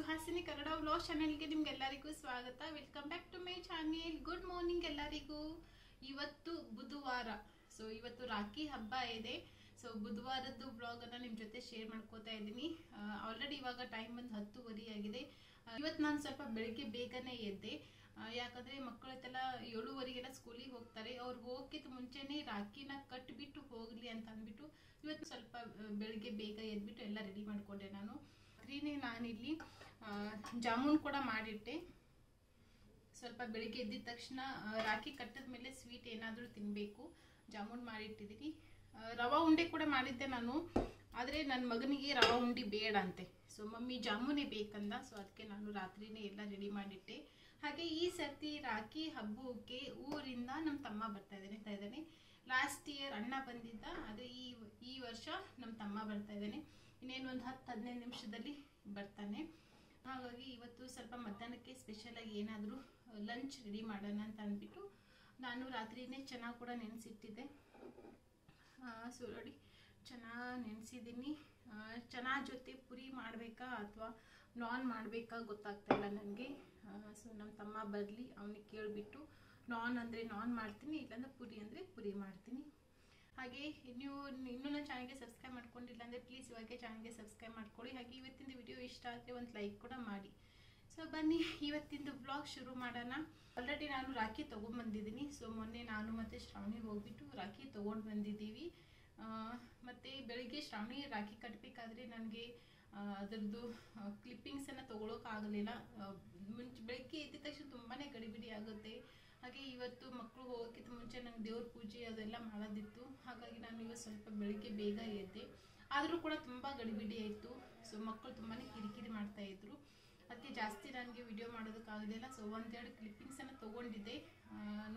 Suhasini Kannada vlog ಚಾನೆಲ್ಗೆ ನಿಮ್ಗೆಲ್ಲರಿಗೂ ಸ್ವಾಗತ. Welcome back to my channel. Good morning ಎಲ್ಲರಿಗೂ. ಇವತ್ತು ಬುಧವಾರ, ಸೊ ಇವತ್ತು ರಾಖಿ ಹಬ್ಬ ಇದೆ. ಸೊ ಬುಧವಾರದ್ದು ವ್ಲಾಗನ್ನು ನಿಮ್ಮ ಜೊತೆ ಶೇರ್ ಮಾಡ್ಕೋತಾ ಇದ್ದೀನಿ. ಆಲ್ರೆಡಿ ಇವಾಗ ಟೈಮ್ ಬಂದು 10:30 ಆಗಿದೆ. ಇವತ್ತು ನಾನು ಸ್ವಲ್ಪ ಬೆಳಿಗ್ಗೆ ಬೇಗನೆ ಎದ್ದೆ. ಯಾಕಂದರೆ ಮಕ್ಕಳೆಲ್ಲ 7:30ಗೆಲ್ಲ ಸ್ಕೂಲಿಗೆ ಹೋಗ್ತಾರೆ. ಅವ್ರು ಹೋಗೋಕ್ಕಿಂತ ಮುಂಚೆನೇ ರಾಖಿನ ಕಟ್ಟಿಬಿಟ್ಟು ಹೋಗಲಿ ಅಂತ ಅಂದ್ಬಿಟ್ಟು ಇವತ್ತು ಸ್ವಲ್ಪ ಬೆಳಿಗ್ಗೆ ಬೇಗ ಎದ್ಬಿಟ್ಟು ಎಲ್ಲ ರೆಡಿ ಮಾಡಿಕೊಂಡೆ. ನಾನಿಲ್ಲಿ ಜಾಮೂನ್ ಕೂಡ ಮಾಡಿಟ್ಟೆ. ಸ್ವಲ್ಪ ಬೆಳಿಗ್ಗೆ ಎದ್ದಿದ ತಕ್ಷಣ ರಾಖಿ ಕಟ್ಟಿದ ಮೇಲೆ ಸ್ವೀಟ್ ಏನಾದರೂ ತಿನ್ನಬೇಕು. ಜಾಮೂನ್ ಮಾಡಿಟ್ಟಿದ್ದೀನಿ. ರವಾ ಉಂಡೆ ಕೂಡ ಮಾಡಿದ್ದೆ ನಾನು, ಆದರೆ ನನ್ನ ಮಗನಿಗೆ ರವಾ ಉಂಡೆ ಬೇಡ ಅಂತೆ. ಸೊ ಮಮ್ಮಿ ಜಾಮೂನೇ ಬೇಕಂದ. ಸೊ ಅದಕ್ಕೆ ನಾನು ರಾತ್ರಿನೇ ಎಲ್ಲ ರೆಡಿ ಮಾಡಿಟ್ಟೆ. ಹಾಗೆ ಈ ಸರ್ತಿ ರಾಖಿ ಹಬ್ಬಕ್ಕೆ ಊರಿಂದ ನಮ್ಮ ತಮ್ಮ ಬರ್ತಾ ಇದ್ದಾನೆ. ಲಾಸ್ಟ್ ಇಯರ್ ಅಣ್ಣ ಬಂದಿದ್ದ, ಆದರೆ ಈ ವರ್ಷ ನಮ್ಮ ತಮ್ಮ ಬರ್ತಾ ಇದ್ದಾನೆ. ಇನ್ನೇನು ಒಂದು 10-15 ನಿಮಿಷದಲ್ಲಿ ಬರ್ತಾನೆ. ಹಾಗಾಗಿ ಇವತ್ತು ಸ್ವಲ್ಪ ಮಧ್ಯಾಹ್ನಕ್ಕೆ ಸ್ಪೆಷಲಾಗಿ ಏನಾದರೂ ಲಂಚ್ ರೆಡಿ ಮಾಡೋಣ ಅಂತ ಅಂದ್ಬಿಟ್ಟು ನಾನು ರಾತ್ರಿನೇ ಚೆನ್ನಾಗಿ ಕೂಡ ನೆನೆಸಿಟ್ಟಿದ್ದೆ. ಸೊ ನೋಡಿ, ಚೆನ್ನಾಗಿ ನೆನೆಸಿದ್ದೀನಿ. ಚೆನ್ನಾಗಿ ಜೊತೆ ಪುರಿ ಮಾಡಬೇಕಾ ಅಥವಾ ನಾನ್ ಮಾಡಬೇಕಾ ಗೊತ್ತಾಗ್ತಾ ಇಲ್ಲ ನನಗೆ. ಸೊ ನಮ್ಮ ತಮ್ಮ ಬರಲಿ, ಅವನಿಗೆ ಕೇಳಿಬಿಟ್ಟು ನಾನ್ ಅಂದರೆ ನಾನ್ ಮಾಡ್ತೀನಿ, ಇಲ್ಲಾಂದರೆ ಪುರಿ ಅಂದರೆ ಪುರಿ ಮಾಡ್ತೀನಿ. ಹಾಗೆ ನೀವು ಇನ್ನೂ ನನ್ನ ಚಾನಲ್ಗೆ ಸಬ್ಸ್ಕ್ರೈಬ್ ಮಾಡ್ಕೊಂಡಿಲ್ಲ ಅಂದರೆ ಪ್ಲೀಸ್ ಇವಾಗೆ ಚಾನಲ್ಗೆ ಸಬ್ಸ್ಕ್ರೈಬ್ ಮಾಡ್ಕೊಳ್ಳಿ. ಹಾಗೆ ಇವತ್ತಿನ ವಿಡಿಯೋ ಇಷ್ಟ ಆದರೆ ಒಂದು ಲೈಕ್ ಕೂಡ ಮಾಡಿ. ಸೊ ಬನ್ನಿ ಇವತ್ತಿಂದು ಬ್ಲಾಗ್ ಶುರು ಮಾಡೋಣ. ಆಲ್ರೆಡಿ ನಾನು ರಾಖಿ ತೊಗೊಂಡ್ಬಂದಿದ್ದೀನಿ. ಸೊ ಮೊನ್ನೆ ನಾನು ಮತ್ತು ಶ್ರಾವಣಿ ಹೋಗ್ಬಿಟ್ಟು ರಾಖಿ ತೊಗೊಂಡು ಬಂದಿದ್ದೀವಿ. ಮತ್ತು ಬೆಳಿಗ್ಗೆ ಶ್ರಾವಣಿ ರಾಖಿ ಕಟ್ಟಬೇಕಾದ್ರೆ ನನಗೆ ಅದರದ್ದು ಕ್ಲಿಪ್ಪಿಂಗ್ಸನ್ನು ತೊಗೊಳೋಕ್ಕಾಗಲಿಲ್ಲ. ಬೆಳಗ್ಗೆ ಎದ್ದ ತಕ್ಷಣ ತುಂಬಾ ಗಡಿಬಿಡಿ ಆಗುತ್ತೆ. ಹಾಗೆ ಇವತ್ತು ಮಕ್ಕಳು ಹೋಗೋಕ್ಕಿಂತ ಮುಂಚೆ ನಂಗೆ ದೇವ್ರ ಪೂಜೆ ಅದೆಲ್ಲ ಮಾಡೋದಿತ್ತು. ಹಾಗಾಗಿ ನಾನು ಇವತ್ತು ಸ್ವಲ್ಪ ಬೆಳಿಗ್ಗೆ ಬೇಗ ಎದ್ದೆ. ಆದರೂ ಕೂಡ ತುಂಬ ಗಡಿಬಿಡಿ ಆಯಿತು. ಸೊ ಮಕ್ಕಳು ತುಂಬಾ ಕಿರಿಕಿರಿ ಮಾಡ್ತಾಯಿದ್ರು. ಅದಕ್ಕೆ ಜಾಸ್ತಿ ನನಗೆ ವಿಡಿಯೋ ಮಾಡೋದಕ್ಕಾಗಲಿಲ್ಲ. ಸೊ ಒಂದೆರಡು ಕ್ಲಿಪ್ಪಿಂಗ್ಸನ್ನು ತೊಗೊಂಡಿದ್ದೆ.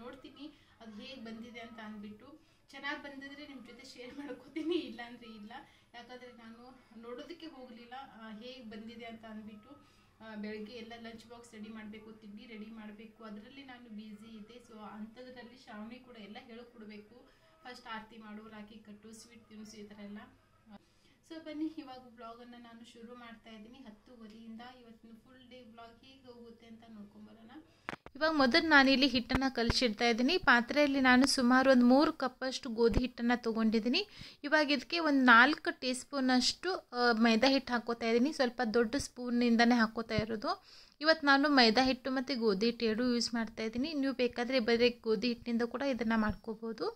ನೋಡ್ತೀನಿ ಅದು ಹೇಗೆ ಬಂದಿದೆ ಅಂತ ಅಂದ್ಬಿಟ್ಟು. ಚೆನ್ನಾಗಿ ಬಂದಿದ್ರೆ ನಿಮ್ಮ ಜೊತೆ ಶೇರ್ ಮಾಡ್ಕೋತೀನಿ, ಇಲ್ಲಾಂದರೆ ಇಲ್ಲ. ಯಾಕಂದರೆ ನಾನು ನೋಡೋದಕ್ಕೆ ಹೋಗಲಿಲ್ಲ ಹೇಗೆ ಬಂದಿದೆ ಅಂತ ಅಂದ್ಬಿಟ್ಟು. ಬೆಳಗ್ಗೆ ಎಲ್ಲ ಲಂಚ್ ಬಾಕ್ಸ್ ರೆಡಿ ಮಾಡಬೇಕು, ತಿಂಡಿ ರೆಡಿ ಮಾಡಬೇಕು, ಅದರಲ್ಲಿ ನಾನು ಬ್ಯುಸಿ ಇದ್ದೆ. ಸೊ ಅಂಥದ್ರಲ್ಲಿ ಶ್ರಾವಣಿ ಕೂಡ ಎಲ್ಲ ಹೇಳಿಕೊಡ್ಬೇಕು. ಫಸ್ಟ್ ಆರತಿ ಮಾಡು, ರಾಖಿ ಕಟ್ಟು, ಸ್ವೀಟ್ ತಿನ್ನಿಸು, ಈ ಥರ ಎಲ್ಲ. ಸೊ ಬನ್ನಿ ಇವಾಗ ಬ್ಲಾಗನ್ನು ನಾನು ಶುರು ಮಾಡ್ತಾ ಇದ್ದೀನಿ 10:30ಇಂದ. ಇವತ್ತಿನ ಫುಲ್ ಡೇ ಬ್ಲಾಗ್ ಹೇಗೆ ಹೋಗುತ್ತೆ ಅಂತ ನೋಡ್ಕೊಂಬರೋಣ. ಇವಾಗ ಮೊದಲು ನಾನಿಲ್ಲಿ ಹಿಟ್ಟನ್ನು ಕಲಿಸಿಡ್ತಾ ಇದ್ದೀನಿ. ಪಾತ್ರೆಯಲ್ಲಿ ನಾನು ಸುಮಾರು ಒಂದು 3 ಕಪ್ಪಷ್ಟು ಗೋಧಿ ಹಿಟ್ಟನ್ನು ತೊಗೊಂಡಿದ್ದೀನಿ. ಇವಾಗ ಇದಕ್ಕೆ ಒಂದು 4 ಟೀ ಸ್ಪೂನಷ್ಟು ಮೈದಾ ಹಿಟ್ಟು ಹಾಕೋತಾ ಇದ್ದೀನಿ. ಸ್ವಲ್ಪ ದೊಡ್ಡ ಸ್ಪೂನಿಂದನೇ ಹಾಕೋತಾ ಇರೋದು. ಇವತ್ತು ನಾನು ಮೈದಾ ಹಿಟ್ಟು ಮತ್ತು ಗೋಧಿ ಹಿಟ್ಟು ಎರಡೂ ಯೂಸ್ ಮಾಡ್ತಾಯಿದ್ದೀನಿ. ನೀವು ಬೇಕಾದರೆ ಬರೀ ಗೋಧಿ ಹಿಟ್ಟಿನಿಂದ ಕೂಡ ಇದನ್ನು ಮಾಡ್ಕೋಬೋದು.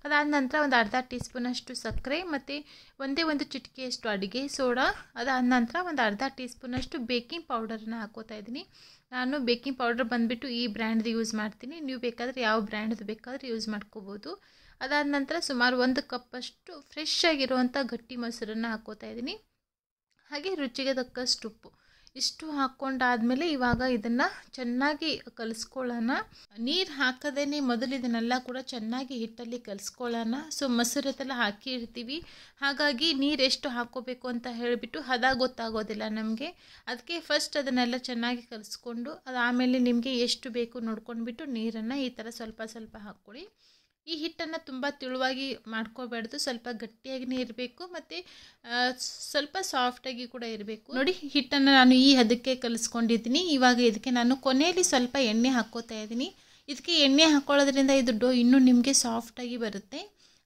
ಅದಾದ ನಂತರ ಒಂದು ಅರ್ಧ ಟೀ ಸ್ಪೂನಷ್ಟು ಸಕ್ಕರೆ ಮತ್ತು ಒಂದು ಚಿಟಿಕೆಯಷ್ಟು ಅಡುಗೆ ಸೋಡಾ. ಅದಾದ ನಂತರ ಒಂದು ಅರ್ಧ ಟೀ ಸ್ಪೂನಷ್ಟು ಬೇಕಿಂಗ್ ಪೌಡರನ್ನು ಹಾಕೋತಾ ಇದ್ದೀನಿ. ನಾನು ಬೇಕಿಂಗ್ ಪೌಡರ್ ಬಂದುಬಿಟ್ಟು ಈ ಬ್ರ್ಯಾಂಡ್ದು ಯೂಸ್ ಮಾಡ್ತೀನಿ. ನೀವು ಬೇಕಾದರೆ ಯಾವ ಬ್ರ್ಯಾಂಡ್ದು ಬೇಕಾದರೆ ಯೂಸ್ ಮಾಡ್ಕೋಬೋದು. ಅದಾದ ನಂತರ ಸುಮಾರು 1 ಕಪ್ಪಷ್ಟು ಫ್ರೆಶ್ ಆಗಿರುವಂಥ ಗಟ್ಟಿ ಮೊಸರನ್ನು ಹಾಕೋತಾ ಇದ್ದೀನಿ. ಹಾಗೆ ರುಚಿಗೆ ತಕ್ಕಷ್ಟು ಉಪ್ಪು. ಇಷ್ಟು ಹಾಕ್ಕೊಂಡಾದಮೇಲೆ ಇವಾಗ ಇದನ್ನು ಚೆನ್ನಾಗಿ ಕಲಿಸ್ಕೊಳ್ಳೋಣ. ನೀರು ಹಾಕದೇ ಮೊದಲು ಇದನ್ನೆಲ್ಲ ಕೂಡ ಚೆನ್ನಾಗಿ ಹಿಟ್ಟಲ್ಲಿ ಕಲಿಸ್ಕೊಳ್ಳೋಣ. ಸೊ ಮೊಸರತ್ತೆಲ್ಲ ಹಾಕಿರ್ತೀವಿ, ಹಾಗಾಗಿ ನೀರು ಎಷ್ಟು ಹಾಕ್ಕೋಬೇಕು ಅಂತ ಹೇಳಿಬಿಟ್ಟು ಹದ ಗೊತ್ತಾಗೋದಿಲ್ಲ ನಮಗೆ. ಅದಕ್ಕೆ ಫಸ್ಟ್ ಅದನ್ನೆಲ್ಲ ಚೆನ್ನಾಗಿ ಕಲಿಸ್ಕೊಂಡು ಆಮೇಲೆ ನಿಮಗೆ ಎಷ್ಟು ಬೇಕು ನೋಡ್ಕೊಂಡ್ಬಿಟ್ಟು ನೀರನ್ನು ಈ ಥರ ಸ್ವಲ್ಪ ಸ್ವಲ್ಪ ಹಾಕ್ಕೊಳ್ಳಿ. ಈ ಹಿಟ್ಟನ್ನು ತುಂಬ ತೆಳುವಾಗಿ ಮಾಡ್ಕೋಬಾರ್ದು, ಸ್ವಲ್ಪ ಗಟ್ಟಿಯಾಗಿಯೇ ಇರಬೇಕು ಮತ್ತು ಸ್ವಲ್ಪ ಸಾಫ್ಟಾಗಿ ಕೂಡ ಇರಬೇಕು. ನೋಡಿ, ಹಿಟ್ಟನ್ನು ನಾನು ಈ ಹದಕ್ಕೆ ಕಲಿಸ್ಕೊಂಡಿದ್ದೀನಿ. ಇವಾಗ ಇದಕ್ಕೆ ನಾನು ಕೊನೆಯಲ್ಲಿ ಸ್ವಲ್ಪ ಎಣ್ಣೆ ಹಾಕ್ಕೋತಾ ಇದ್ದೀನಿ. ಇದಕ್ಕೆ ಎಣ್ಣೆ ಹಾಕ್ಕೊಳ್ಳೋದ್ರಿಂದ ಇದು ಡೋ ಇನ್ನೂ ನಿಮಗೆ ಸಾಫ್ಟಾಗಿ ಬರುತ್ತೆ.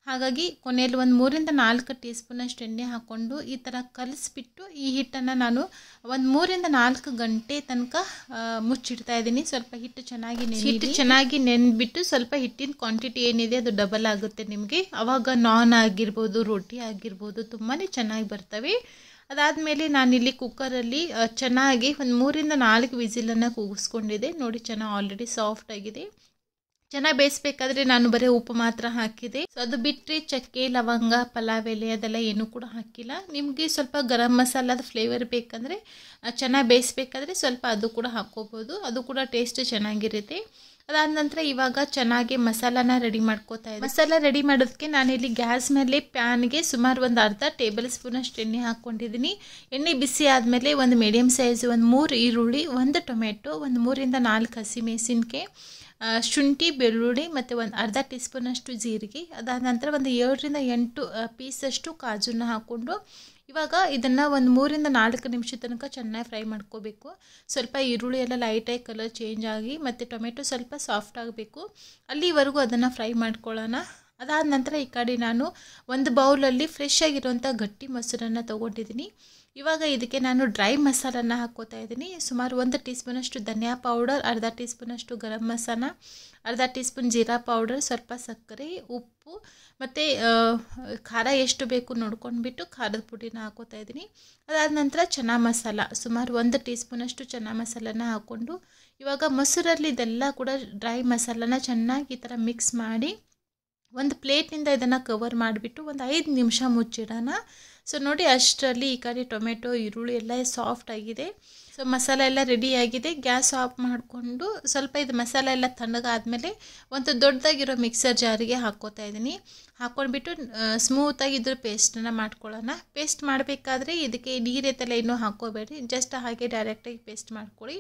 ಹಾಗಾಗಿ ಕೊನೆಯಲ್ಲಿ ಒಂದು 3-4 ಟೀ ಸ್ಪೂನಷ್ಟು ಎಣ್ಣೆ ಹಾಕ್ಕೊಂಡು ಈ ಥರ ಕಲಿಸ್ಬಿಟ್ಟು ಈ ಹಿಟ್ಟನ್ನು ನಾನು ಒಂದು 3-4 ಗಂಟೆ ತನಕ ಮುಚ್ಚಿಡ್ತಾ ಇದ್ದೀನಿ. ಸ್ವಲ್ಪ ಹಿಟ್ಟು ಚೆನ್ನಾಗಿ ನೆನೆದ್ಬಿಟ್ಟು ಸ್ವಲ್ಪ ಹಿಟ್ಟಿನ ಕ್ವಾಂಟಿಟಿ ಏನಿದೆ ಅದು ಡಬಲ್ ಆಗುತ್ತೆ ನಿಮಗೆ. ಆವಾಗ ನಾನ್ ಆಗಿರ್ಬೋದು, ರೋಟಿ ಆಗಿರ್ಬೋದು ತುಂಬಾ ಚೆನ್ನಾಗಿ ಬರ್ತವೆ. ಅದಾದಮೇಲೆ ನಾನಿಲ್ಲಿ ಕುಕ್ಕರಲ್ಲಿ ಚೆನ್ನಾಗಿ ಒಂದು 3-4 ವಿಸಿಲನ್ನು ಕೂಗಿಸ್ಕೊಂಡಿದ್ದೆ. ನೋಡಿ, ಚೆನ್ನಾಗಿ ಆಲ್ರೆಡಿ ಸಾಫ್ಟ್ ಆಗಿದೆ. ಚೆನ್ನಾಗಿ ಬೇಯಿಸ್ಬೇಕಾದ್ರೆ ನಾನು ಬರೀ ಉಪ್ಪು ಮಾತ್ರ ಹಾಕಿದೆ. ಸೊ ಅದು ಬಿಟ್ಟರೆ ಚಕ್ಕೆ, ಲವಂಗ, ಪಲಾವ್ ಎಲೆ ಅದೆಲ್ಲ ಏನೂ ಕೂಡ ಹಾಕಿಲ್ಲ. ನಿಮಗೆ ಸ್ವಲ್ಪ ಗರಂ ಮಸಾಲದ ಫ್ಲೇವರ್ ಬೇಕಂದರೆ ಚೆನ್ನಾಗಿ ಬೇಯಿಸ್ಬೇಕಾದ್ರೆ ಸ್ವಲ್ಪ ಅದು ಕೂಡ ಹಾಕ್ಕೋಬೋದು. ಅದು ಕೂಡ ಟೇಸ್ಟ್ ಚೆನ್ನಾಗಿರುತ್ತೆ. ಅದಾದ ನಂತರ ಇವಾಗ ಚೆನ್ನಾಗಿ ಮಸಾಲಾನ ರೆಡಿ ಮಾಡ್ಕೋತಾ ಇದ್ದೀನಿ. ಮಸಾಲ ರೆಡಿ ಮಾಡೋದಕ್ಕೆ ನಾನಿಲ್ಲಿ ಗ್ಯಾಸ್ ಮೇಲೆ ಪ್ಯಾನ್ಗೆ ಸುಮಾರು ಒಂದು ಅರ್ಧ ಟೇಬಲ್ ಸ್ಪೂನಷ್ಟು ಎಣ್ಣೆ ಹಾಕ್ಕೊಂಡಿದ್ದೀನಿ. ಎಣ್ಣೆ ಬಿಸಿ ಆದಮೇಲೆ ಒಂದು ಮೀಡಿಯಮ್ ಸೈಜ್ ಒಂದು 3 ಈರುಳ್ಳಿ, 1 ಟೊಮೆಟೊ, ಒಂದು 3-4 ಹಸಿಮೆಣಸಿನ್ಕಾಯಿ, ಶುಂಠಿ, ಬೆಳ್ಳುಳ್ಳಿ ಮತ್ತು ಒಂದು ಅರ್ಧ ಟೀ ಸ್ಪೂನಷ್ಟು ಜೀರಿಗೆ. ಅದಾದ ನಂತರ ಒಂದು 7-8 ಪೀಸಷ್ಟು ಕಾಜುನ ಹಾಕ್ಕೊಂಡು ಇವಾಗ ಇದನ್ನು ಒಂದು 3-4 ನಿಮಿಷ ತನಕ ಚೆನ್ನಾಗಿ ಫ್ರೈ ಮಾಡ್ಕೋಬೇಕು. ಸ್ವಲ್ಪ ಈರುಳ್ಳಿ ಎಲ್ಲ ಲೈಟಾಗಿ ಕಲರ್ ಚೇಂಜ್ ಆಗಿ ಮತ್ತು ಟೊಮೆಟೊ ಸ್ವಲ್ಪ ಸಾಫ್ಟ್ ಆಗಬೇಕು, ಅಲ್ಲಿವರೆಗೂ ಅದನ್ನು ಫ್ರೈ ಮಾಡ್ಕೊಳ್ಳೋಣ. ಅದಾದ ನಂತರ ಈ ಕಡೆ ನಾನು ಒಂದು ಬೌಲಲ್ಲಿ ಫ್ರೆಶ್ ಆಗಿರುವಂಥ ಗಟ್ಟಿ ಮೊಸರನ್ನು ತೊಗೊಂಡಿದ್ದೀನಿ. ಇವಾಗ ಇದಕ್ಕೆ ನಾನು ಡ್ರೈ ಮಸಾಲನ್ನ ಹಾಕ್ಕೋತಾ ಇದ್ದೀನಿ. ಸುಮಾರು 1 ಟೀ ಸ್ಪೂನಷ್ಟು ಧನಿಯಾ ಪೌಡರ್, ಅರ್ಧ ಟೀ ಸ್ಪೂನಷ್ಟು ಗರಂ ಮಸಾಲ, ಅರ್ಧ ಟೀ ಸ್ಪೂನ್ ಜೀರಾ ಪೌಡರ್, ಸ್ವಲ್ಪ ಸಕ್ಕರೆ, ಉಪ್ಪು ಮತ್ತು ಖಾರ ಎಷ್ಟು ಬೇಕು ನೋಡ್ಕೊಂಡ್ಬಿಟ್ಟು ಖಾರದ ಪುಡಿನ ಹಾಕ್ಕೋತಾ ಇದ್ದೀನಿ. ಅದಾದ ನಂತರ ಚನ್ನಾ ಮಸಾಲ ಸುಮಾರು 1 ಟೀ ಸ್ಪೂನಷ್ಟು ಚನ್ನಾ ಮಸಾಲನ ಹಾಕ್ಕೊಂಡು ಇವಾಗ ಮೊಸರಲ್ಲಿ ಇದೆಲ್ಲ ಕೂಡ ಡ್ರೈ ಮಸಾಲನ ಚೆನ್ನಾಗಿ ಈ ಥರ ಮಿಕ್ಸ್ ಮಾಡಿ ಒಂದು ಪ್ಲೇಟ್ನಿಂದ ಇದನ್ನು ಕವರ್ ಮಾಡಿಬಿಟ್ಟು ಒಂದು 5 ನಿಮಿಷ ಮುಚ್ಚಿಡೋಣ. ಸೊ ನೋಡಿ, ಅಷ್ಟರಲ್ಲಿ ಈ ಕಡೆ ಟೊಮೆಟೊ ಈರುಳ್ಳಿ ಎಲ್ಲ ಸಾಫ್ಟ್ ಆಗಿದೆ. ಸೊ ಮಸಾಲೆ ಎಲ್ಲ ರೆಡಿಯಾಗಿದೆ. ಗ್ಯಾಸ್ ಆಫ್ ಮಾಡಿಕೊಂಡು ಸ್ವಲ್ಪ ಇದು ಮಸಾಲೆ ಎಲ್ಲ ತಣ್ಣಗಾದ್ಮೇಲೆ ಒಂದು ದೊಡ್ಡದಾಗಿರೋ ಮಿಕ್ಸರ್ ಜಾರಿಗೆ ಹಾಕ್ಕೋತಾ ಇದ್ದೀನಿ. ಹಾಕ್ಕೊಂಡ್ಬಿಟ್ಟು ಸ್ಮೂತಾಗಿ ಇದ್ರ ಪೇಸ್ಟನ್ನು ಮಾಡ್ಕೊಳ್ಳೋಣ. ಪೇಸ್ಟ್ ಮಾಡಬೇಕಾದ್ರೆ ಇದಕ್ಕೆ ನೀರೆತ್ತೆಲ್ಲ ಇನ್ನೂ ಹಾಕ್ಕೋಬೇಡಿ, ಜಸ್ಟ್ ಹಾಗೆ ಡೈರೆಕ್ಟಾಗಿ ಪೇಸ್ಟ್ ಮಾಡ್ಕೊಳ್ಳಿ.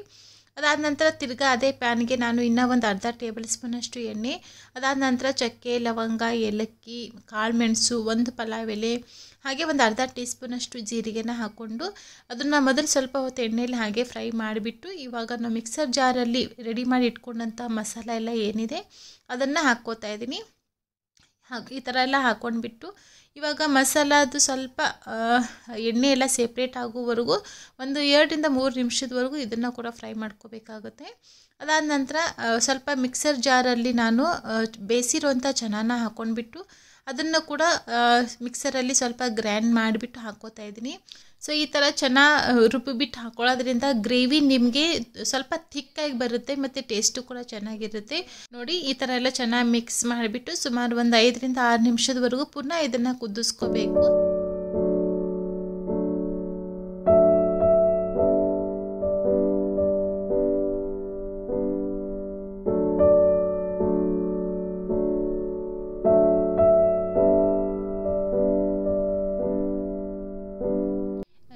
ಅದಾದ ನಂತರ ತಿರ್ಗಾ ಅದೇ ಪ್ಯಾನ್ಗೆ ನಾನು ಇನ್ನೂ ಒಂದು ಅರ್ಧ ಟೇಬಲ್ ಸ್ಪೂನಷ್ಟು ಎಣ್ಣೆ, ಅದಾದ ನಂತರ ಚಕ್ಕೆ, ಲವಂಗ, ಏಲಕ್ಕಿ, ಕಾಳುಮೆಣಸು, ಒಂದು ಪಲಾವ್ ಎಲೆ, ಹಾಗೆ ಒಂದು ಅರ್ಧ ಟೀ ಸ್ಪೂನಷ್ಟು ಜೀರಿಗೆನ ಹಾಕ್ಕೊಂಡು ಅದನ್ನು ಮೊದಲು ಸ್ವಲ್ಪ ಹೊತ್ತು ಎಣ್ಣೆಯಲ್ಲಿ ಹಾಗೆ ಫ್ರೈ ಮಾಡಿಬಿಟ್ಟು ಇವಾಗ ನಾವು ಮಿಕ್ಸರ್ ಜಾರಲ್ಲಿ ರೆಡಿ ಮಾಡಿ ಇಟ್ಕೊಂಡಂಥ ಮಸಾಲ ಎಲ್ಲ ಏನಿದೆ ಅದನ್ನು ಹಾಕ್ಕೋತಾ ಇದ್ದೀನಿ. ಈ ಥರ ಎಲ್ಲ ಹಾಕ್ಕೊಂಡ್ಬಿಟ್ಟು ಇವಾಗ ಮಸಾಲದು ಸ್ವಲ್ಪ ಎಣ್ಣೆ ಎಲ್ಲ ಸೆಪ್ರೇಟ್ ಆಗೋವರೆಗೂ ಒಂದು 2-3 ನಿಮಿಷದವರೆಗೂ ಇದನ್ನು ಕೂಡ ಫ್ರೈ ಮಾಡ್ಕೋಬೇಕಾಗುತ್ತೆ. ಅದಾದ ನಂತರ ಸ್ವಲ್ಪ ಮಿಕ್ಸರ್ ಜಾರಲ್ಲಿ ನಾನು ಬೇಯಿಸಿರೋಂಥ ಚೆನ್ನಾನ ಹಾಕ್ಕೊಂಡ್ಬಿಟ್ಟು ಅದನ್ನು ಕೂಡ ಮಿಕ್ಸರಲ್ಲಿ ಸ್ವಲ್ಪ ಗ್ರ್ಯಾಂಡ್ ಮಾಡಿಬಿಟ್ಟು ಹಾಕ್ಕೋತಾ ಇದ್ದೀನಿ. ಸೊ ಈ ಥರ ಚೆನ್ನಾಗಿ ರುಬ್ಬಿಬಿಟ್ಟು ಹಾಕೊಳ್ಳೋದ್ರಿಂದ ಗ್ರೇವಿ ನಿಮಗೆ ಸ್ವಲ್ಪ ಥಿಕ್ಕಾಗಿ ಬರುತ್ತೆ ಮತ್ತು ಟೇಸ್ಟು ಕೂಡ ಚೆನ್ನಾಗಿರುತ್ತೆ. ನೋಡಿ, ಈ ಥರ ಎಲ್ಲ ಚೆನ್ನಾಗಿ ಮಿಕ್ಸ್ ಮಾಡಿಬಿಟ್ಟು ಸುಮಾರು ಒಂದು 5-6 ನಿಮಿಷದವರೆಗೂ ಪುನಃ ಇದನ್ನು ಕುದಿಸ್ಕೋಬೇಕು.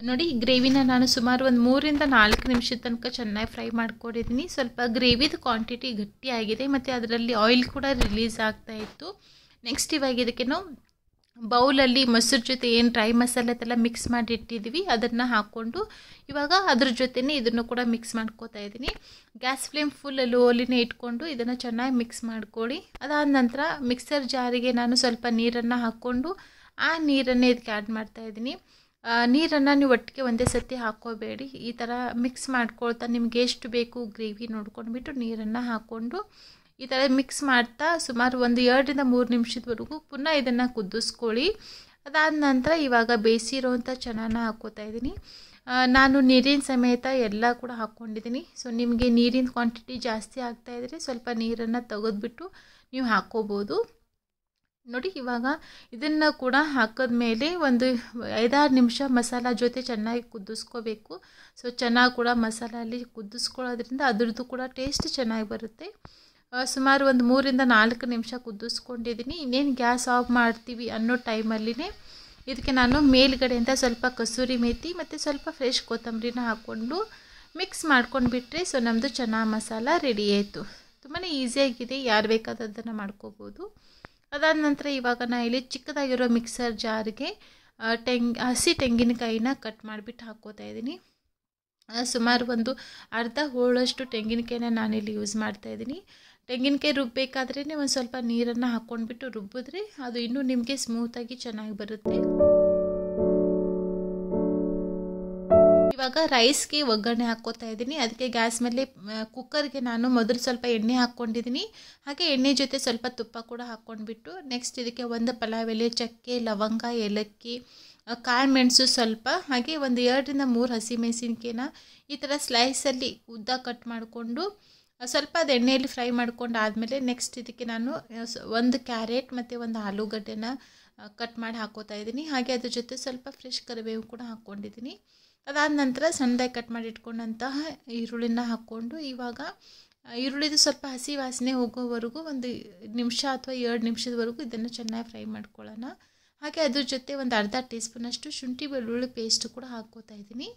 ನೋಡಿ, ಗ್ರೇವಿನ ನಾನು ಸುಮಾರು ಒಂದು 3-4 ನಿಮಿಷದ ತನಕ ಚೆನ್ನಾಗಿ ಫ್ರೈ ಮಾಡ್ಕೊಂಡಿದ್ದೀನಿ. ಸ್ವಲ್ಪ ಗ್ರೇವಿದು ಕ್ವಾಂಟಿಟಿ ಗಟ್ಟಿಯಾಗಿದೆ ಮತ್ತು ಅದರಲ್ಲಿ ಆಯಿಲ್ ಕೂಡ ರಿಲೀಸ್ ಆಗ್ತಾ ಇತ್ತು. ನೆಕ್ಸ್ಟ್ ಇವಾಗ ಇದಕ್ಕೆ ನಾವು ಬೌಲಲ್ಲಿ ಮೊಸರು ಜೊತೆ ಏನು ಡ್ರೈ ಮಸಾಲೆ ಎಲ್ಲ ಮಿಕ್ಸ್ ಮಾಡಿ ಇಟ್ಟಿದ್ದೀವಿ ಅದನ್ನು ಹಾಕ್ಕೊಂಡು ಇವಾಗ ಅದ್ರ ಜೊತೆನೇ ಇದನ್ನು ಕೂಡ ಮಿಕ್ಸ್ ಮಾಡ್ಕೋತಾ ಇದ್ದೀನಿ. ಗ್ಯಾಸ್ ಫ್ಲೇಮ್ ಫುಲ್ ಲೋಲಿನೇ ಇಟ್ಕೊಂಡು ಇದನ್ನು ಚೆನ್ನಾಗಿ ಮಿಕ್ಸ್ ಮಾಡ್ಕೊಳ್ಳಿ. ಅದಾದ ನಂತರ ಮಿಕ್ಸರ್ ಜಾರಿಗೆ ನಾನು ಸ್ವಲ್ಪ ನೀರನ್ನು ಹಾಕ್ಕೊಂಡು ಆ ನೀರನ್ನೇ ಇದಕ್ಕೆ ಆ್ಯಡ್ ಮಾಡ್ತಾಯಿದ್ದೀನಿ. ನೀರನ್ನು ನೀವು ಒಟ್ಟಿಗೆ ಒಂದೇ ಸತಿ ಹಾಕ್ಕೋಬೇಡಿ, ಈ ಥರ ಮಿಕ್ಸ್ ಮಾಡ್ಕೊಳ್ತಾ ನಿಮ್ಗೆ ಎಷ್ಟು ಬೇಕು ಗ್ರೇವಿ ನೋಡ್ಕೊಂಡ್ಬಿಟ್ಟು ನೀರನ್ನು ಹಾಕ್ಕೊಂಡು ಈ ಥರ ಮಿಕ್ಸ್ ಮಾಡ್ತಾ ಸುಮಾರು ಒಂದು 2-3 ನಿಮಿಷದವರೆಗೂ ಪುನಃ ಇದನ್ನು ಕುದಿಸ್ಕೊಳ್ಳಿ. ಅದಾದ ನಂತರ ಇವಾಗ ಬೇಯಿಸಿರೋವಂಥ ಚೆನ್ನಾನ ಹಾಕ್ಕೋತಾ ಇದ್ದೀನಿ. ನಾನು ನೀರಿನ ಸಮೇತ ಎಲ್ಲ ಕೂಡ ಹಾಕ್ಕೊಂಡಿದ್ದೀನಿ. ಸೊ ನಿಮಗೆ ನೀರಿನ ಕ್ವಾಂಟಿಟಿ ಜಾಸ್ತಿ ಆಗ್ತಾಯಿದ್ರೆ ಸ್ವಲ್ಪ ನೀರನ್ನು ತೆಗೆದ್ಬಿಟ್ಟು ನೀವು ಹಾಕ್ಕೋಬೋದು. ನೋಡಿ, ಇವಾಗ ಇದನ್ನು ಕೂಡ ಹಾಕಿದ್ಮೇಲೆ ಒಂದು 5-6 ನಿಮಿಷ ಮಸಾಲ ಜೊತೆ ಚೆನ್ನಾಗಿ ಕುದಿಸ್ಕೋಬೇಕು. ಸೊ ಚೆನ್ನಾಗಿ ಕೂಡ ಮಸಾಲ ಅಲ್ಲಿ ಕುದಿಸ್ಕೊಳ್ಳೋದ್ರಿಂದ ಅದ್ರದ್ದು ಕೂಡ ಟೇಸ್ಟ್ ಚೆನ್ನಾಗಿ ಬರುತ್ತೆ. ಸುಮಾರು ಒಂದು 3-4 ನಿಮಿಷ ಕುದಿಸ್ಕೊಂಡಿದ್ದೀನಿ. ಇನ್ನೇನು ಗ್ಯಾಸ್ ಆಫ್ ಮಾಡ್ತೀವಿ ಅನ್ನೋ ಟೈಮಲ್ಲಿನೇ ಇದಕ್ಕೆ ನಾನು ಮೇಲ್ಗಡೆಯಿಂದ ಸ್ವಲ್ಪ ಕಸೂರಿ ಮೇಥಿ ಮತ್ತು ಸ್ವಲ್ಪ ಫ್ರೆಶ್ ಕೊತ್ತಂಬರಿನ ಹಾಕ್ಕೊಂಡು ಮಿಕ್ಸ್ ಮಾಡ್ಕೊಂಡ್ಬಿಟ್ರೆ ಸೊ ನಮ್ಮದು ಚನ್ನಾ ಮಸಾಲ ರೆಡಿ ಆಯಿತು. ತುಂಬಾ ಈಸಿಯಾಗಿದೆ, ಯಾರು ಬೇಕಾದದ್ದನ್ನು ಮಾಡ್ಕೋಬೋದು. ಅದಾದ ನಂತರ ಇವಾಗ ನಾನು ಇಲ್ಲಿ ಚಿಕ್ಕದಾಗಿರೋ ಮಿಕ್ಸರ್ ಜಾರ್ಗೆ ಹಸಿ ತೆಂಗಿನಕಾಯಿನ ಕಟ್ ಮಾಡಿಬಿಟ್ಟು ಹಾಕ್ಕೋತಾ ಇದ್ದೀನಿ. ಸುಮಾರು ಒಂದು ಅರ್ಧ ಹೋಳಷ್ಟು ತೆಂಗಿನಕಾಯಿನ ನಾನಿಲ್ಲಿ ಯೂಸ್ ಮಾಡ್ತಾಯಿದ್ದೀನಿ. ತೆಂಗಿನಕಾಯಿ ರುಬ್ಬಬೇಕಾದ್ರೇ ಒಂದು ಸ್ವಲ್ಪ ನೀರನ್ನು ಹಾಕ್ಕೊಂಡ್ಬಿಟ್ಟು ರುಬ್ಬಿದ್ರೆ ಅದು ಇನ್ನೂ ನಿಮಗೆ ಸ್ಮೂತಾಗಿ ಚೆನ್ನಾಗಿ ಬರುತ್ತೆ. ಇವಾಗ ರೈಸ್ಗೆ ಒಗ್ಗರಣೆ ಹಾಕ್ಕೋತಾ ಇದ್ದೀನಿ. ಅದಕ್ಕೆ ಗ್ಯಾಸ್ ಮೇಲೆ ಕುಕ್ಕರ್ಗೆ ನಾನು ಮೊದಲು ಸ್ವಲ್ಪ ಎಣ್ಣೆ ಹಾಕ್ಕೊಂಡಿದ್ದೀನಿ. ಹಾಗೆ ಎಣ್ಣೆ ಜೊತೆ ಸ್ವಲ್ಪ ತುಪ್ಪ ಕೂಡ ಹಾಕ್ಕೊಂಡ್ಬಿಟ್ಟು ನೆಕ್ಸ್ಟ್ ಇದಕ್ಕೆ ಒಂದು ಪಲಾವ್ ಎಲೆ, ಚಕ್ಕೆ, ಲವಂಗ, ಏಲಕ್ಕಿ, ಕಾಳುಮೆಣಸು ಸ್ವಲ್ಪ, ಹಾಗೆ ಒಂದು 2-3 ಹಸಿಮೆಣಸಿನ್ಕಾಯಿನ ಈ ಥರ ಸ್ಲೈಸಲ್ಲಿ ಉದ್ದ ಕಟ್ ಮಾಡಿಕೊಂಡು ಸ್ವಲ್ಪ ಅದು ಎಣ್ಣೆಯಲ್ಲಿ ಫ್ರೈ ಮಾಡ್ಕೊಂಡು ಆದಮೇಲೆ ನೆಕ್ಸ್ಟ್ ಇದಕ್ಕೆ ನಾನು ಒಂದು ಕ್ಯಾರೆಟ್ ಮತ್ತು ಒಂದು ಆಲೂಗಡ್ಡೆನ ಕಟ್ ಮಾಡಿ ಹಾಕ್ಕೋತಾ ಇದ್ದೀನಿ. ಹಾಗೆ ಅದ್ರ ಜೊತೆ ಸ್ವಲ್ಪ ಫ್ರೆಶ್ ಕರಿಬೇವು ಕೂಡ ಹಾಕ್ಕೊಂಡಿದ್ದೀನಿ. ಅದಾದ ನಂತರ ಸಣ್ಣದಾಗಿ ಕಟ್ ಮಾಡಿ ಇಟ್ಕೊಂಡಂತಹ ಈರುಳ್ಳಿನ ಹಾಕ್ಕೊಂಡು ಇವಾಗ ಈರುಳ್ಳಿದು ಸ್ವಲ್ಪ ಹಸಿ ವಾಸನೆ ಹೋಗೋವರೆಗೂ ಒಂದು ನಿಮಿಷ ಅಥವಾ 2 ನಿಮಿಷದವರೆಗೂ ಇದನ್ನು ಚೆನ್ನಾಗಿ ಫ್ರೈ ಮಾಡ್ಕೊಳ್ಳೋಣ. ಹಾಗೆ ಅದ್ರ ಜೊತೆ ಒಂದು ಅರ್ಧ ಟೀ ಸ್ಪೂನಷ್ಟು ಶುಂಠಿ ಬೆಳ್ಳುಳ್ಳಿ ಪೇಸ್ಟ್ ಕೂಡ ಹಾಕ್ಕೋತಾ ಇದ್ದೀನಿ.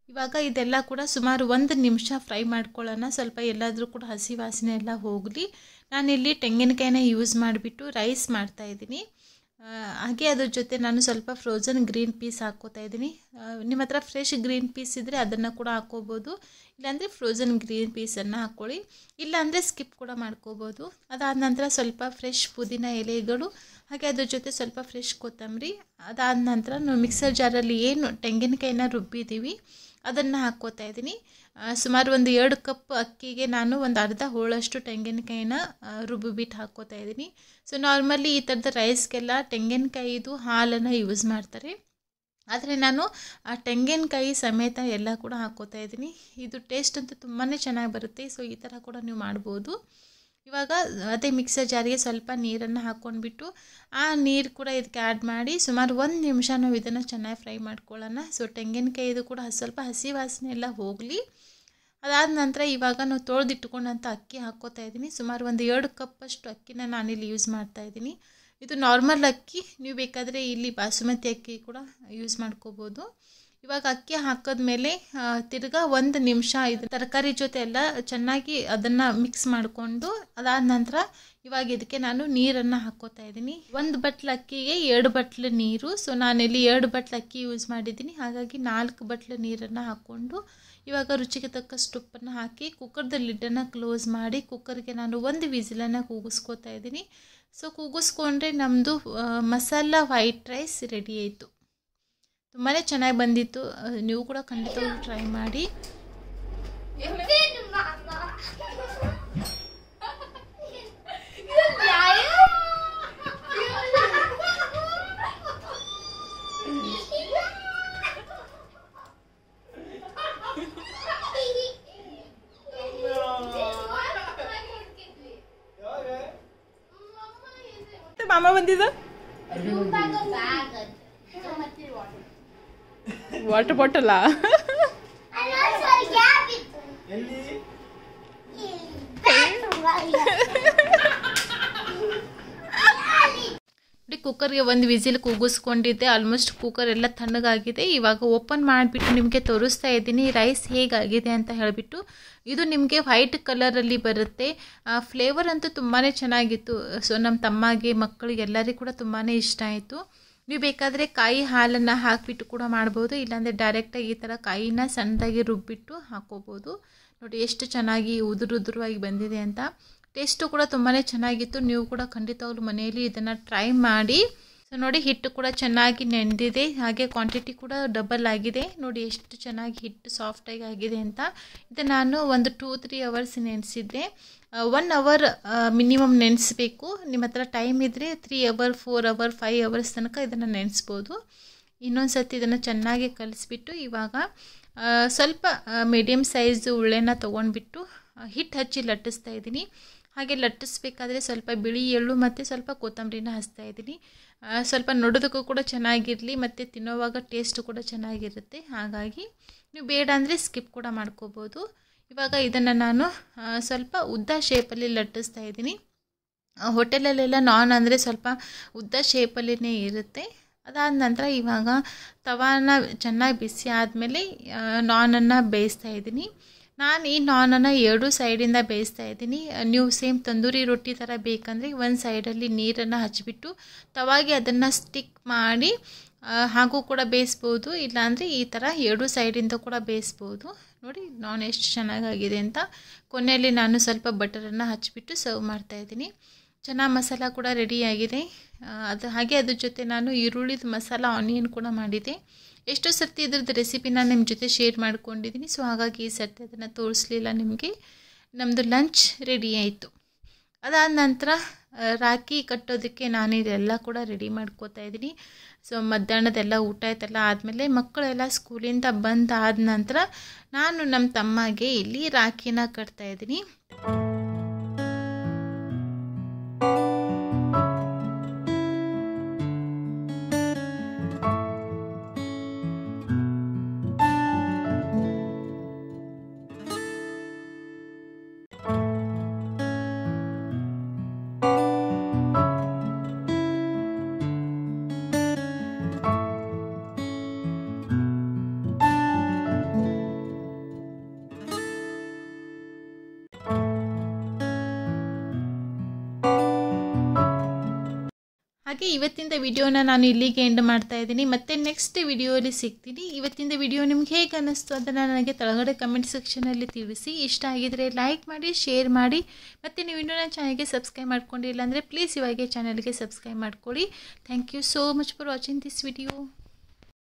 ಇವಾಗ ಇದೆಲ್ಲ ಕೂಡ ಸುಮಾರು 1 ನಿಮಿಷ ಫ್ರೈ ಮಾಡ್ಕೊಳ್ಳೋಣ. ಸ್ವಲ್ಪ ಎಲ್ಲಾದರೂ ಕೂಡ ಹಸಿ ವಾಸನೆ ಎಲ್ಲ ಹೋಗಲಿ. ನಾನಿಲ್ಲಿ ತೆಂಗಿನಕಾಯಿನ ಯೂಸ್ ಮಾಡಿಬಿಟ್ಟು ರೈಸ್ ಮಾಡ್ತಾಯಿದ್ದೀನಿ. ಹಾಗೆ ಅದ್ರ ಜೊತೆ ನಾನು ಸ್ವಲ್ಪ ಫ್ರೋಝನ್ ಗ್ರೀನ್ ಪೀಸ್ ಹಾಕ್ಕೋತಾ ಇದ್ದೀನಿ. ನಿಮ್ಮ ಹತ್ರ ಫ್ರೆಶ್ ಗ್ರೀನ್ ಪೀಸ್ ಇದ್ದರೆ ಅದನ್ನು ಕೂಡ ಹಾಕ್ಕೋಬೋದು, ಇಲ್ಲಾಂದರೆ ಫ್ರೋಝನ್ ಗ್ರೀನ್ ಪೀಸನ್ನು ಹಾಕ್ಕೊಳ್ಳಿ, ಇಲ್ಲಾಂದರೆ ಸ್ಕಿಪ್ ಕೂಡ ಮಾಡ್ಕೋಬೋದು. ಅದಾದ ನಂತರ ಸ್ವಲ್ಪ ಫ್ರೆಶ್ ಪುದೀನ ಎಲೆಗಳು, ಹಾಗೆ ಅದ್ರ ಜೊತೆ ಸ್ವಲ್ಪ ಫ್ರೆಶ್ ಕೊತ್ತಂಬರಿ. ಅದಾದ ನಂತರ ನಾವು ಮಿಕ್ಸರ್ ಜಾರಲ್ಲಿ ಏನು ತೆಂಗಿನಕಾಯಿನ ರುಬ್ಬಿದ್ದೀವಿ ಅದನ್ನು ಹಾಕ್ಕೋತಾ ಇದ್ದೀನಿ. ಸುಮಾರು ಒಂದು 2 ಕಪ್ ಅಕ್ಕಿಗೆ ನಾನು ಒಂದು ಅರ್ಧ ಹೋಳಷ್ಟು ತೆಂಗಿನಕಾಯಿನ ರುಬ್ಬಿಬಿಟ್ಟು ಹಾಕ್ಕೋತಾ ಇದ್ದೀನಿ. ಸೊ ನಾರ್ಮಲಿ ಈ ಥರದ ರೈಸ್ಗೆಲ್ಲ ತೆಂಗಿನಕಾಯಿದು ಹಾಲನ್ನು ಯೂಸ್ ಮಾಡ್ತಾರೆ, ಆದರೆ ನಾನು ಆ ತೆಂಗಿನಕಾಯಿ ಸಮೇತ ಎಲ್ಲ ಕೂಡ ಹಾಕ್ಕೋತಾ ಇದ್ದೀನಿ. ಇದು ಟೇಸ್ಟ್ ಅಂತೂ ತುಂಬಾ ಚೆನ್ನಾಗಿ ಬರುತ್ತೆ. ಸೊ ಈ ಥರ ಕೂಡ ನೀವು ಮಾಡ್ಬೋದು. ಇವಾಗ ಅದೇ ಮಿಕ್ಸರ್ ಜಾರಿಗೆ ಸ್ವಲ್ಪ ನೀರನ್ನು ಹಾಕ್ಕೊಂಡ್ಬಿಟ್ಟು ಆ ನೀರು ಕೂಡ ಇದಕ್ಕೆ ಆ್ಯಡ್ ಮಾಡಿ ಸುಮಾರು 1 ನಿಮಿಷ ನಾವು ಇದನ್ನು ಚೆನ್ನಾಗಿ ಫ್ರೈ ಮಾಡ್ಕೊಳ್ಳೋಣ. ಸೊ ತೆಂಗಿನಕಾಯಿದು ಕೂಡ ಸ್ವಲ್ಪ ಹಸಿ ವಾಸನೆ ಎಲ್ಲ ಹೋಗಲಿ. ಅದಾದ ನಂತರ ಇವಾಗ ನಾವು ತೊಳೆದಿಟ್ಕೊಂಡಂಥ ಅಕ್ಕಿ ಹಾಕ್ಕೋತಾ ಇದ್ದೀನಿ. ಸುಮಾರು ಒಂದು 2 ಕಪ್ಪಷ್ಟು ಅಕ್ಕಿನ ನಾನಿಲ್ಲಿ ಯೂಸ್ ಮಾಡ್ತಾ ಇದ್ದೀನಿ. ಇದು ನಾರ್ಮಲ್ ಅಕ್ಕಿ, ನೀವು ಬೇಕಾದರೆ ಇಲ್ಲಿ ಬಾಸುಮತಿ ಅಕ್ಕಿ ಕೂಡ ಯೂಸ್ ಮಾಡ್ಕೋಬೋದು. ಇವಾಗ ಅಕ್ಕಿ ಹಾಕಿದ್ಮೇಲೆ ತಿರ್ಗಾ 1 ನಿಮಿಷ ಇದು ತರಕಾರಿ ಜೊತೆ ಎಲ್ಲ ಚೆನ್ನಾಗಿ ಅದನ್ನು ಮಿಕ್ಸ್ ಮಾಡಿಕೊಂಡು ಅದಾದ ನಂತರ ಇವಾಗ ಇದಕ್ಕೆ ನಾನು ನೀರನ್ನು ಹಾಕ್ಕೋತಾ ಇದ್ದೀನಿ. 1 ಬಟ್ಲು ಅಕ್ಕಿಗೆ 2 ಬಟ್ಲು ನೀರು. ಸೊ ನಾನಿಲ್ಲಿ 2 ಬಟ್ಲು ಅಕ್ಕಿ ಯೂಸ್ ಮಾಡಿದ್ದೀನಿ, ಹಾಗಾಗಿ 4 ಬಟ್ಲು ನೀರನ್ನು ಹಾಕ್ಕೊಂಡು ಇವಾಗ ರುಚಿಗೆ ತಕ್ಕಷ್ಟು ಉಪ್ಪನ್ನು ಹಾಕಿ ಕುಕ್ಕರ್ದ ಲಿಡ್ಡನ್ನು ಕ್ಲೋಸ್ ಮಾಡಿ ಕುಕ್ಕರ್ಗೆ ನಾನು 1 ವಿಸಿಲನ್ನು ಕೂಗಿಸ್ಕೋತಾ ಇದ್ದೀನಿ. ಸೊ ಕೂಗಿಸ್ಕೊಂಡ್ರೆ ನಮ್ಮದು ಮಸಾಲ ವೈಟ್ ರೈಸ್ ರೆಡಿ ಆಯಿತು. ತುಂಬಾ ಚೆನ್ನಾಗಿ ಬಂದಿತ್ತು, ನೀವು ಕೂಡ ಖಂಡಿತವಾಗಿ ಟ್ರೈ ಮಾಡಿ. ಮಾಮ ಬಂದಿದ್ದ ವಾಟರ್ ಬಾಟಲಾ? ಕುಕ್ಕರ್ಗೆ 1 ವಿಸಿಲ್ ಕೂಗಿಸ್ಕೊಂಡಿದ್ದೆ. ಆಲ್ಮೋಸ್ಟ್ ಕುಕ್ಕರ್ ಎಲ್ಲ ತಣ್ಣಗಾಗಿದೆ. ಇವಾಗ ಓಪನ್ ಮಾಡಿಬಿಟ್ಟು ನಿಮಗೆ ತೋರಿಸ್ತಾ ಇದ್ದೀನಿ ರೈಸ್ ಹೇಗಾಗಿದೆ ಅಂತ ಹೇಳಿಬಿಟ್ಟು. ಇದು ನಿಮಗೆ ವೈಟ್ ಕಲರಲ್ಲಿ ಬರುತ್ತೆ. ಫ್ಲೇವರ್ ಅಂತೂ ತುಂಬಾ ಚೆನ್ನಾಗಿತ್ತು. ಸೊ ನಮ್ಮ ತಮ್ಮಗೆ ಮಕ್ಕಳಿಗೆ ಎಲ್ಲರಿಗೂ ಕೂಡ ತುಂಬಾ ಇಷ್ಟ ಆಯಿತು. ನೀವು ಬೇಕಾದರೆ ಕಾಯಿ ಹಾಲನ್ನು ಹಾಕಿಬಿಟ್ಟು ಕೂಡ ಮಾಡ್ಬೋದು, ಇಲ್ಲಾಂದರೆ ಡೈರೆಕ್ಟಾಗಿ ಈ ಥರ ಕಾಯಿನ ಸಣ್ಣದಾಗಿ ರುಬ್ಬಿಟ್ಟು ಹಾಕ್ಕೋಬೋದು. ನೋಡಿ ಎಷ್ಟು ಚೆನ್ನಾಗಿ ಉದುರುದುರುವಾಗಿ ಬಂದಿದೆ ಅಂತ. ಟೇಸ್ಟು ಕೂಡ ತುಂಬಾ ಚೆನ್ನಾಗಿತ್ತು. ನೀವು ಕೂಡ ಖಂಡಿತವಾಗ್ಲೂ ಮನೆಯಲ್ಲಿ ಇದನ್ನು ಟ್ರೈ ಮಾಡಿ. ಸೊ ನೋಡಿ ಹಿಟ್ಟು ಕೂಡ ಚೆನ್ನಾಗಿ ನೆಂದಿದೆ, ಹಾಗೆ ಕ್ವಾಂಟಿಟಿ ಕೂಡ ಡಬಲ್ ಆಗಿದೆ. ನೋಡಿ ಎಷ್ಟು ಚೆನ್ನಾಗಿ ಹಿಟ್ಟು ಸಾಫ್ಟಾಗಿ ಆಗಿದೆ ಅಂತ. ಇದು ನಾನು ಒಂದು 2-3 ಅವರ್ಸ್ ನೆನೆಸಿದ್ದೆ. 1 ಅವರ್ ಮಿನಿಮಮ್ ನೆನೆಸಬೇಕು. ನಿಮ್ಮ ಹತ್ರ ಟೈಮ್ ಇದ್ದರೆ 3 ಅವರ್ 4 ಅವರ್ 5 ಅವರ್ಸ್ ತನಕ ಇದನ್ನು ನೆನೆಸ್ಬೋದು. ಇನ್ನೊಂದು ಸರ್ತಿ ಇದನ್ನು ಚೆನ್ನಾಗಿ ಕಲಿಸ್ಬಿಟ್ಟು ಇವಾಗ ಸ್ವಲ್ಪ ಮೀಡಿಯಮ್ ಸೈಜ್ ಉಳ್ಳೆನ ತೊಗೊಂಡ್ಬಿಟ್ಟು ಹಿಟ್ಟು ಹಚ್ಚಿ ಲಟ್ಟಿಸ್ತಾ ಇದ್ದೀನಿ. ಹಾಗೆ ಲಟ್ಟಿಸ್ಬೇಕಾದ್ರೆ ಸ್ವಲ್ಪ ಬಿಳಿ ಎಳ್ಳು ಮತ್ತು ಸ್ವಲ್ಪ ಕೊತ್ತಂಬರಿನ ಹಚ್ತಾ ಇದ್ದೀನಿ. ಸ್ವಲ್ಪ ನೋಡೋದಕ್ಕೂ ಕೂಡ ಚೆನ್ನಾಗಿರಲಿ ಮತ್ತು ತಿನ್ನೋವಾಗ ಟೇಸ್ಟ್ ಕೂಡ ಚೆನ್ನಾಗಿರುತ್ತೆ. ಹಾಗಾಗಿ ನೀವು ಬೇಡ ಅಂದರೆ ಸ್ಕಿಪ್ ಕೂಡ ಮಾಡ್ಕೋಬೋದು. ಇವಾಗ ಇದನ್ನು ನಾನು ಸ್ವಲ್ಪ ಉದ್ದ ಶೇಪಲ್ಲಿ ಲಟ್ಟಿಸ್ತಾ ಇದ್ದೀನಿ. ಹೋಟೆಲಲ್ಲೆಲ್ಲ ನಾನ್ ಅಂದರೆ ಸ್ವಲ್ಪ ಉದ್ದ ಶೇಪಲ್ಲಿನೇ ಇರುತ್ತೆ. ಅದಾದ ನಂತರ ಇವಾಗ ತವಾನ ಚೆನ್ನಾಗಿ ಬಿಸಿ ಆದಮೇಲೆ ನಾನನ್ನು ಬೇಯಿಸ್ತಾ ಇದ್ದೀನಿ. ನಾನು ಈ ನಾನನ್ನು 2 ಸೈಡಿಂದ ಬೇಯಿಸ್ತಾ ಇದ್ದೀನಿ. ನೀವು ಸೇಮ್ ತಂದೂರಿ ರೊಟ್ಟಿ ಥರ ಬೇಕಂದರೆ ಒಂದು ಸೈಡಲ್ಲಿ ನೀರನ್ನು ಹಚ್ಚಿಬಿಟ್ಟು ತವಾಗೆ ಅದನ್ನು ಸ್ಟಿಕ್ ಮಾಡಿ ಹಾಗೂ ಕೂಡ ಬೇಯಿಸ್ಬೋದು, ಇಲ್ಲಾಂದರೆ ಈ ಥರ 2 ಸೈಡಿಂದ ಕೂಡ ಬೇಯಿಸ್ಬೋದು. ನೋಡಿ ನಾನ್ ಎಷ್ಟು ಚೆನ್ನಾಗಾಗಿದೆ ಅಂತ. ಕೊನೆಯಲ್ಲಿ ನಾನು ಸ್ವಲ್ಪ ಬಟರನ್ನು ಹಚ್ಚಿಬಿಟ್ಟು ಸರ್ವ್ ಮಾಡ್ತಾಯಿದ್ದೀನಿ. ಚೆನ್ನಾಗಿ ಮಸಾಲ ಕೂಡ ರೆಡಿಯಾಗಿದೆ. ಹಾಗೆ ಅದ್ರ ಜೊತೆ ನಾನು ಈರುಳ್ಳಿದ ಮಸಾಲ ಆನಿಯನ್ ಕೂಡ ಮಾಡಿದೆ. ಎಷ್ಟೋ ಸರ್ತಿ ಇದ್ರದ್ದು ರೆಸಿಪಿನ ನಿಮ್ಮ ಜೊತೆ ಶೇರ್ ಮಾಡ್ಕೊಂಡಿದ್ದೀನಿ. ಸೊ ಹಾಗಾಗಿ ಈ ಸರ್ತಿ ಅದನ್ನು ತೋರಿಸ್ಲಿಲ್ಲ ನಿಮಗೆ. ನಮ್ಮದು ಲಂಚ್ ರೆಡಿ ಆಯಿತು. ಅದಾದ ನಂತರ ರಾಖಿ ಕಟ್ಟೋದಕ್ಕೆ ನಾನು ಇದೆಲ್ಲ ಕೂಡ ರೆಡಿ ಮಾಡ್ಕೋತಾ ಇದ್ದೀನಿ. ಸೊ ಮಧ್ಯಾಹ್ನದೆಲ್ಲ ಊಟ ಆಯ್ತೆಲ್ಲ ಆದಮೇಲೆ ಮಕ್ಕಳೆಲ್ಲ ಸ್ಕೂಲಿಂದ ಬಂದಾದ ನಂತರ ನಾನು ನಮ್ಮ ತಮ್ಮಗೆ ಇಲ್ಲಿ ರಾಖಿನ ಕಟ್ತಾಯಿದ್ದೀನಿ. ಹಾಗೆ ಇವತ್ತಿನ ವಿಡಿಯೋನ ನಾನು ಇಲ್ಲಿಗೆ ಎಂಡ್ ಮಾಡ್ತಾ ಇದ್ದೀನಿ. ಮತ್ತೆ ನೆಕ್ಸ್ಟ್ ವಿಡಿಯೋಲಿ ಸಿಗ್ತೀನಿ. ಇವತ್ತಿನ ವಿಡಿಯೋ ನಿಮ್ಗೆ ಹೇಗೆ ಅನ್ನಿಸ್ತು ಅದನ್ನು ನನಗೆ ಕೆಳಗಡೆ ಕಮೆಂಟ್ ಸೆಕ್ಷನಲ್ಲಿ ತಿಳಿಸಿ. ಇಷ್ಟ ಆಗಿದ್ರೆ ಲೈಕ್ ಮಾಡಿ, ಶೇರ್ ಮಾಡಿ. ಮತ್ತು ನೀವು ಇನ್ನೂ ನನ್ನ ಚಾನಲ್ಗೆ ಸಬ್ಸ್ಕ್ರೈಬ್ ಮಾಡ್ಕೊಂಡಿಲ್ಲ ಅಂದರೆ ಪ್ಲೀಸ್ ಇವಾಗೆ ಚಾನಲ್ಗೆ ಸಬ್ಸ್ಕ್ರೈಬ್ ಮಾಡ್ಕೊಳ್ಳಿ. Thank you so much for watching this video.